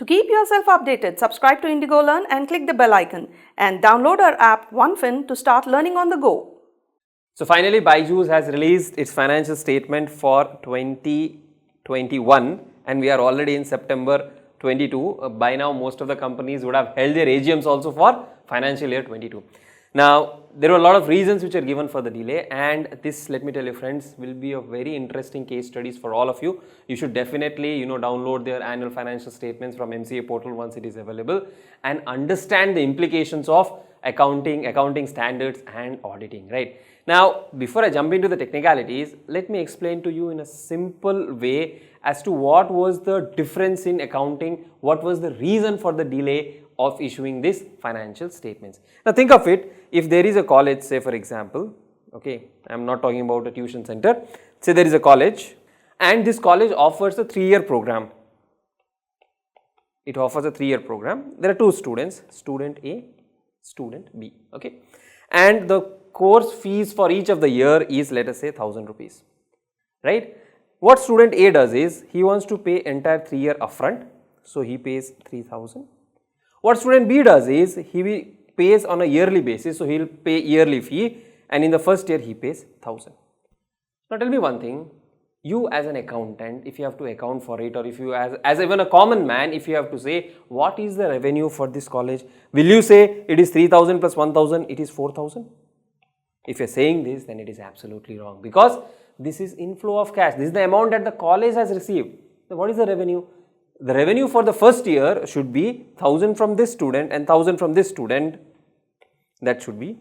To keep yourself updated, subscribe to Indigo Learn and click the bell icon and download our app OneFin to start learning on the go. So finally, Byju's has released its financial statement for 2021 and we are already in September 22. By now, most of the companies would have held their AGMs also for financial year 22. Now, there were a lot of reasons which are given for the delay, and this, let me tell you friends, will be a very interesting case studies for all of you. You should definitely, download their annual financial statements from MCA portal once it is available and understand the implications of accounting standards and auditing, right? Now, before I jump into the technicalities, let me explain to you in a simple way as to what was the difference in accounting, what was the reason for the delay of issuing these financial statements. Now, think of it, if there is a college, say for example, okay, I am not talking about a tuition center, say there is a college and this college offers a 3-year program. It offers a 3-year program. There are 2 students, student A, student B, okay, and the course fees for each of the year is, let us say, 1000 rupees, right? What student A does is, he wants to pay entire 3-year upfront, so he pays 3000. What student B does is, he pays on a yearly basis, so he will pay yearly fee, and in the first year he pays 1000. Now tell me one thing, you as an accountant, if you have to account for it, or if you as even a common man, if you have to say what is the revenue for this college, will you say it is 3000 plus 1000, it is 4000? If you are saying this, then it is absolutely wrong, because this is inflow of cash. This is the amount that the college has received. So what is the revenue? The revenue for the first year should be 1000 from this student and 1000 from this student. That should be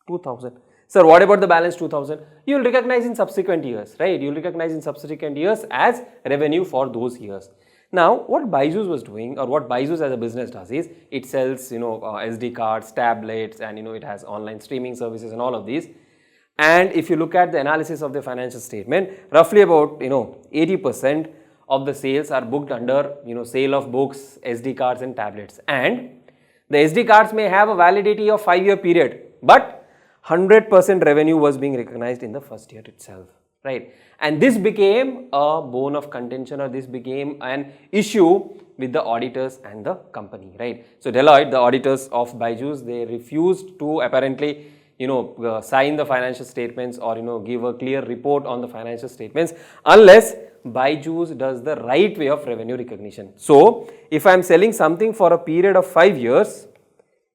2000. Sir, what about the balance 2000? You will recognize in subsequent years, right? You will recognize in subsequent years as revenue for those years. Now, what Byju's was doing, or what Byju's as a business does is, it sells, SD cards, tablets, and it has online streaming services and all of these. And if you look at the analysis of the financial statement, roughly about 80% of the sales are booked under sale of books, SD cards, and tablets. And the SD cards may have a validity of 5-year period, but 100% revenue was being recognized in the first year itself, right? And this became a bone of contention, or this became an issue with the auditors and the company, right? So Deloitte, the auditors of Byju's, they refused to apparently sign the financial statements or give a clear report on the financial statements unless Byju's does the right way of revenue recognition. So if I am selling something for a period of 5 years,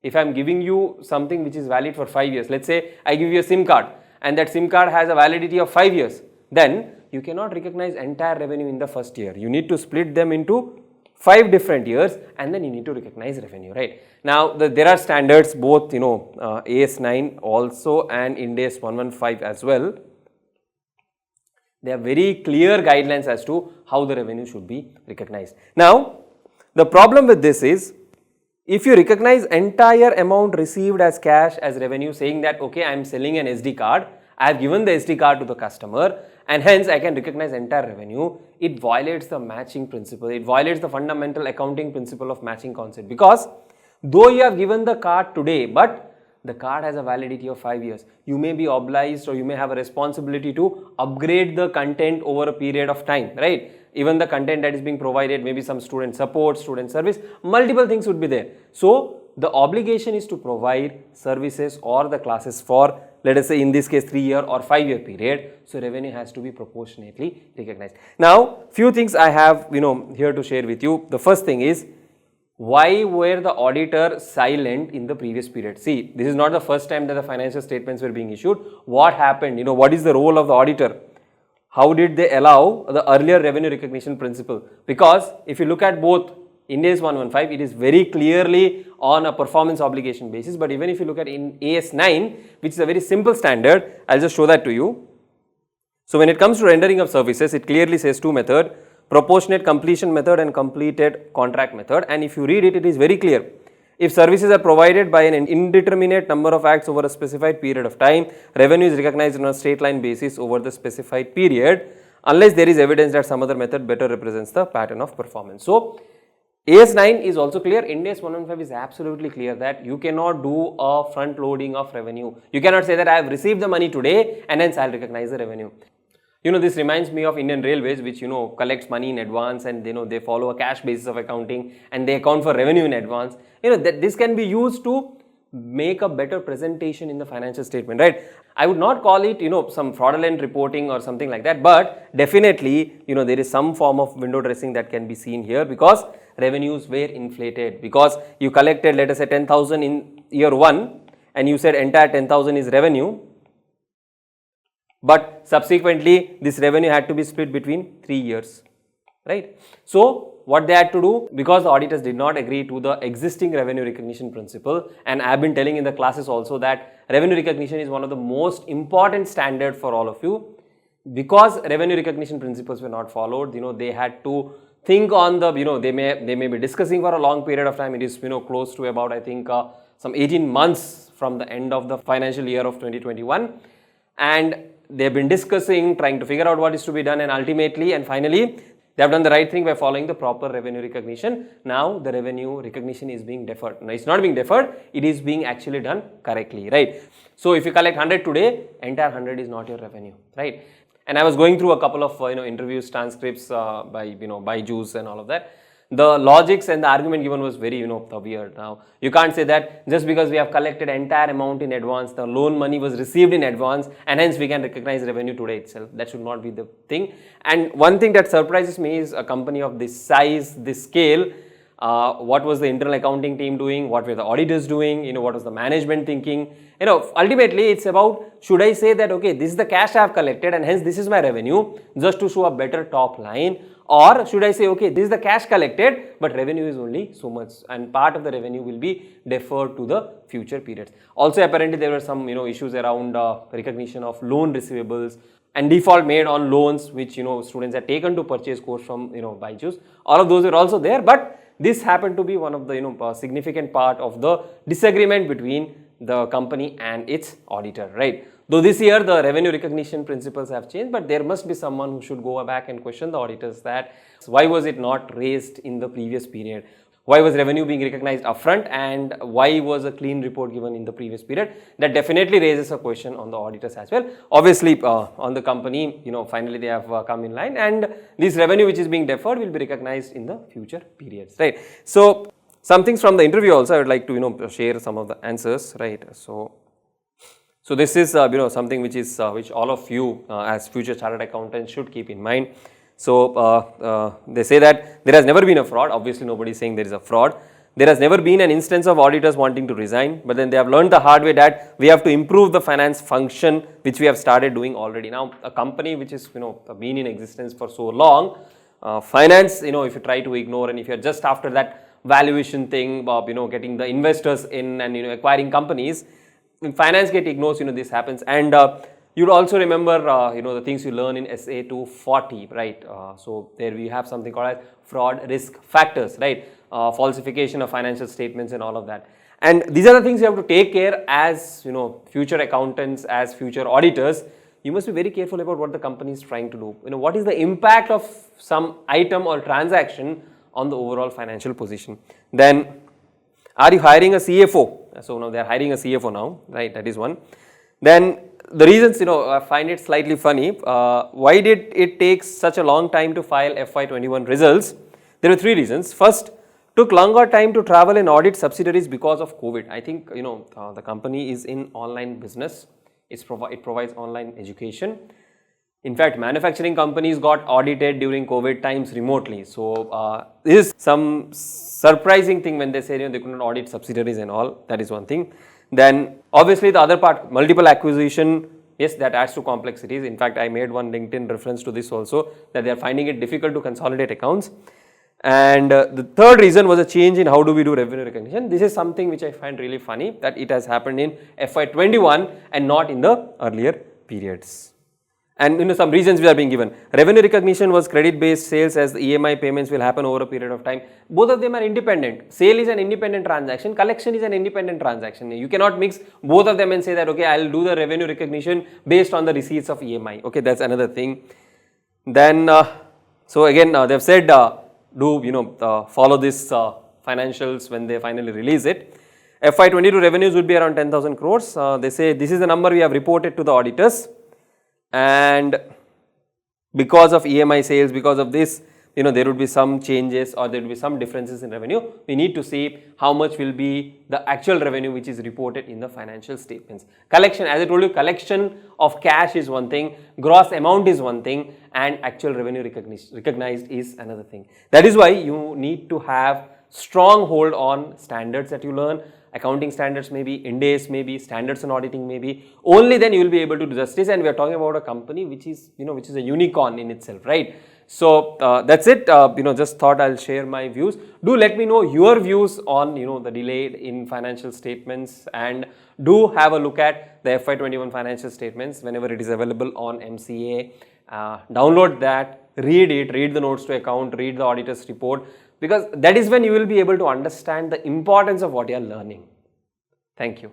if I am giving you something which is valid for 5 years, let's say I give you a SIM card and that SIM card has a validity of 5 years, then you cannot recognize entire revenue in the first year. You need to split them into 5 different years and then you need to recognize revenue, right? Now, there are standards, both AS9 also and Ind AS 115 as well. They are very clear guidelines as to how the revenue should be recognized. Now, the problem with this is, if you recognize entire amount received as cash as revenue, saying that okay, I am selling an SD card, I have given the SD card to the customer and hence I can recognize entire revenue, it violates the matching principle. It violates the fundamental accounting principle of matching concept, because though you have given the card today, but the card has a validity of 5 years, you may be obliged or you may have a responsibility to upgrade the content over a period of time, right? Even the content that is being provided, maybe some student support, student service, multiple things would be there. So the obligation is to provide services or the classes for, let us say in this case 3-year or 5-year period. So revenue has to be proportionately recognized. Now, few things I have here to share with you. The first thing is, why were the auditor silent in the previous period? See, this is not the first time that the financial statements were being issued. What happened? What is the role of the auditor? How did they allow the earlier revenue recognition principle? Because if you look at both Ind AS 115, it is very clearly on a performance obligation basis. But even if you look at in AS9, which is a very simple standard, I'll just show that to you. So when it comes to rendering of services, it clearly says 2 methods, proportionate completion method and completed contract method. And if you read it, it is very clear. If services are provided by an indeterminate number of acts over a specified period of time, revenue is recognized on a straight line basis over the specified period, unless there is evidence that some other method better represents the pattern of performance. So AS9 is also clear. Ind AS 115 is absolutely clear that you cannot do a front loading of revenue. You cannot say that I have received the money today and hence I will recognize the revenue. This reminds me of Indian Railways, which, collects money in advance, and, they follow a cash basis of accounting, and they account for revenue in advance. That this can be used to make a better presentation in the financial statement, right? I would not call it, some fraudulent reporting or something like that, but definitely, there is some form of window dressing that can be seen here, because revenues were inflated, because you collected, let us say, 10,000 in year 1, and you said entire 10,000 is revenue, but subsequently this revenue had to be split between 3 years, right? So what they had to do, because the auditors did not agree to the existing revenue recognition principle, and I have been telling in the classes also that revenue recognition is one of the most important standard for all of you. Because revenue recognition principles were not followed, they had to think on the, they may be discussing for a long period of time. It is, close to about, I think, some 18 months from the end of the financial year of 2021, and they have been discussing, trying to figure out what is to be done, and ultimately and finally they have done the right thing by following the proper revenue recognition. Now the revenue recognition is being deferred. Now it's not being deferred, it is being actually done correctly, right? So if you collect 100 today, entire 100 is not your revenue, right? And I was going through a couple of interviews, transcripts by Byju's and all of that. The logics and the argument given was very weird. Now you can't say that just because we have collected entire amount in advance, the loan money was received in advance, and hence we can recognize revenue today itself. That should not be the thing. And one thing that surprises me is a company of this size, this scale, what was the internal accounting team doing, what were the auditors doing, what was the management thinking. Ultimately it's about, should I say that, okay, this is the cash I have collected and hence this is my revenue, just to show a better top line, or should I say, okay, this is the cash collected, but revenue is only so much, and part of the revenue will be deferred to the future periods. Also, apparently there were some issues around recognition of loan receivables and default made on loans which students had taken to purchase course from Byju's. All of those were also there, but this happened to be one of the significant part of the disagreement between the company and its auditor, right? Though this year the revenue recognition principles have changed, but there must be someone who should go back and question the auditors that why was it not raised in the previous period? Why was revenue being recognized upfront, and why was a clean report given in the previous period? That definitely raises a question on the auditors as well. Obviously, on the company, finally they have come in line, and this revenue which is being deferred will be recognized in the future periods, right? So some things from the interview also I would like to share some of the answers, right? So this is something which is which all of you as future chartered accountants should keep in mind. So they say that there has never been a fraud. Obviously nobody is saying there is a fraud. There has never been an instance of auditors wanting to resign, but then they have learned the hard way that we have to improve the finance function, which we have started doing already. Now a company which is been in existence for so long, finance, if you try to ignore, and if you are just after that valuation thing of getting the investors in and acquiring companies, in finance get ignored, this happens. And you'd also remember the things you learn in SA 240, right? So there we have something called as fraud risk factors, right? Falsification of financial statements and all of that. And these are the things you have to take care as future accountants, as future auditors. You must be very careful about what the company is trying to do. What is the impact of some item or transaction on the overall financial position. Then are you hiring a CFO? So now they are hiring a CFO now, right? That is one. Then the reasons, I find it slightly funny. Why did it take such a long time to file FY21 results? There were three reasons. First, took longer time to travel and audit subsidiaries because of COVID. I think, the company is in online business. It provides online education. In fact, manufacturing companies got audited during COVID times remotely. So this is some surprising thing when they say they couldn't audit subsidiaries and all. That is one thing. Then obviously the other part, multiple acquisition, yes, that adds to complexities. In fact, I made one LinkedIn reference to this also, that they are finding it difficult to consolidate accounts. And the third reason was a change in how do we do revenue recognition. This is something which I find really funny, that it has happened in FY21 and not in the earlier periods. And some reasons we are being given. Revenue recognition was credit based sales, as the EMI payments will happen over a period of time. Both of them are independent. Sale is an independent transaction, collection is an independent transaction. You cannot mix both of them and say that, okay, I will do the revenue recognition based on the receipts of EMI. Okay, that's another thing. Then, so again, they have said, follow this financials when they finally release it. FY22 revenues would be around 10,000 crores. They say this is the number we have reported to the auditors. And because of EMI sales, because of this, there would be some changes or there will be some differences in revenue. We need to see how much will be the actual revenue which is reported in the financial statements. Collection, as I told you, collection of cash is one thing, gross amount is one thing, and actual revenue recognized is another thing. That is why you need to have strong hold on standards that you learn, accounting standards maybe, Ind AS maybe, standards on auditing maybe. Only then you will be able to do justice, and we are talking about a company which is, which is a unicorn in itself, right? So that's it. Just thought I'll share my views. Do let me know your views on, the delay in financial statements, and do have a look at the FY21 financial statements whenever it is available on MCA. Download that, read it, read the notes to account, read the auditor's report, because that is when you will be able to understand the importance of what you are learning. Thank you.